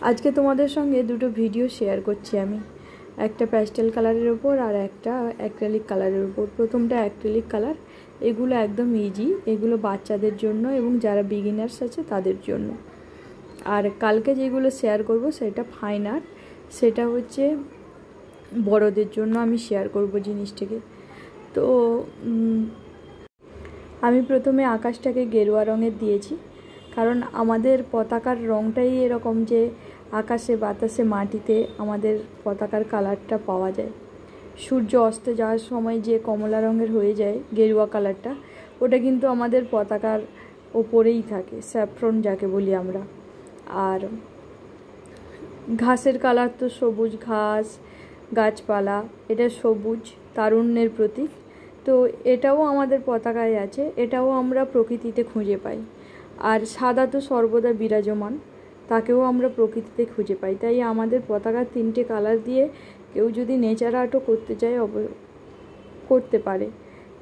आज के तुम्हारे संगे दुटो भिडियो शेयर करছি আমি একটা প্যাস্টেল কালারের উপর আর একটা অ্যাক্রিলিক কালারের উপর। প্রথমটা অ্যাক্রিলিক কালার, এগুলো একদম ইজি, এগুলো বাচ্চাদের জন্য এবং যারা বিগিনার্স আছে তাদের জন্য। আর কালকে যেগুলো শেয়ার করব সেটা ফাইন আর্ট, সেটা হচ্ছে বড়দের জন্য আমি শেয়ার করব জিনিসটাকে। তো আমি প্রথমে আকাশটাকে গেরুয়া রঙের দিয়েছি, কারণ আমাদের পতাকার রঙটাই এরকম যে আকাশে বাতাসে মাটিতে আমাদের পতাকার কালারটা পাওয়া যায়। সূর্য অস্তে যাওয়ার সময় যে কমলা রঙের হয়ে যায় গেরুয়া কালারটা, ওটা কিন্তু আমাদের পতাকার ওপরেই থাকে, স্যাফরন যাকে বলি আমরা। আর ঘাসের কালার তো সবুজ, ঘাস গাছপালা, এটা সবুজ তারুণ্যের প্রতীক। তো এটাও আমাদের পতাকায় আছে, এটাও আমরা প্রকৃতিতে খুঁজে পাই। আর সাদা তো সর্বদা বিরাজমান, তাকেও আমরা প্রকৃতিতে খুঁজে পাই। তাই আমাদের পতাকার তিনটে কালার দিয়ে কেউ যদি নেচার আর্টও করতে চায় করতে পারে।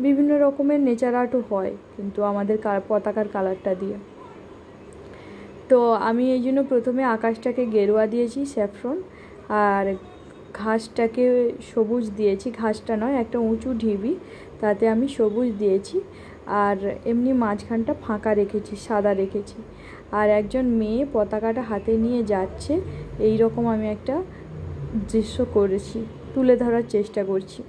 বিভিন্ন রকমের নেচার আর্টও হয় কিন্তু আমাদের পতাকার কালারটা দিয়ে। তো আমি এই জন্য প্রথমে আকাশটাকে গেরুয়া দিয়েছি স্যাফরন, আর ঘাসটাকে সবুজ দিয়েছি। ঘাসটা নয়, একটা উঁচু ঢিবি, তাতে আমি সবুজ দিয়েছি। আর এমনি মাঝখানটা ফাঁকা রেখেছি, সাদা রেখেছি। আর একজন মেয়ে পতাকাটা হাতে নিয়ে যাচ্ছে, এই রকম আমি একটা দৃশ্য করেছি, তুলে ধরার চেষ্টা করছি।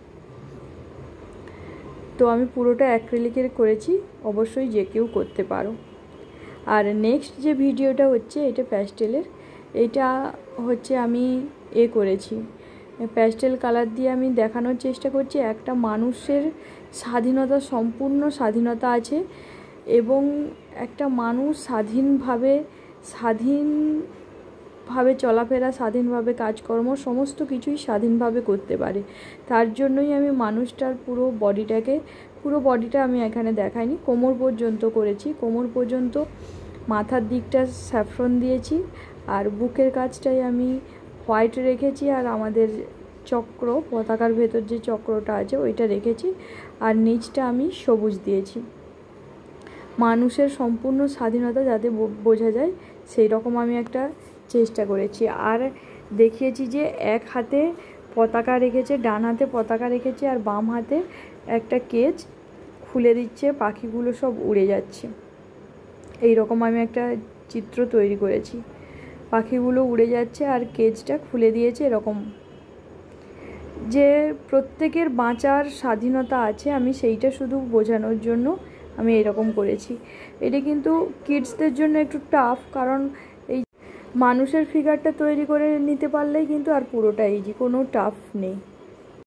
তো আমি পুরোটা অ্যাক্রিলিকের করেছি, অবশ্যই যে কেউ করতে পারো। আর নেক্সট যে ভিডিওটা হচ্ছে এটা প্যাস্টেলের, এটা হচ্ছে আমি করেছি প্যাস্টেল কালার দিয়ে। আমি দেখানোর চেষ্টা করছি একটা মানুষের স্বাধীনতা, সম্পূর্ণ স্বাধীনতা আছে এবং একটা মানুষ স্বাধীনভাবে চলাফেরা, স্বাধীনভাবে কাজকর্ম, সমস্ত কিছুই স্বাধীনভাবে করতে পারে। তার জন্যই আমি মানুষটার পুরো বডিটা আমি এখানে দেখাইনি, কোমর পর্যন্ত করেছি। কোমর পর্যন্ত মাথার দিকটা স্যাফরন দিয়েছি, আর বুকের কাছটাই আমি হোয়াইট রেখেছি, আর আমাদের চক্র, পতাকার ভেতর যে চক্রটা আছে ওইটা রেখেছি, আর নিচটা আমি সবুজ দিয়েছি। মানুষের সম্পূর্ণ স্বাধীনতা যাতে বোঝা যায় সেই রকম আমি একটা চেষ্টা করেছি। আর দেখিয়েছি যে এক হাতে পতাকা রেখেছে, ডান হাতে পতাকা রেখেছে, আর বাম হাতে একটা কেজ খুলে দিচ্ছে, পাখিগুলো সব উড়ে যাচ্ছে। এই রকম আমি একটা চিত্র তৈরি করেছি, পাখিগুলো উড়ে যাচ্ছে আর কেজটা খুলে দিয়েছে। এরকম যে প্রত্যেকের বাঁচার স্বাধীনতা আছে, আমি সেইটা শুধু বোঝানোর জন্য আমি এরকম করেছি। এটা কিন্তু কিডসদের জন্য একটু টাফ, কারণ এই মানুষের ফিগারটা তৈরি করে নিতে পারলেই কিন্তু আর পুরোটা ইজি, কোনো টাফ নেই।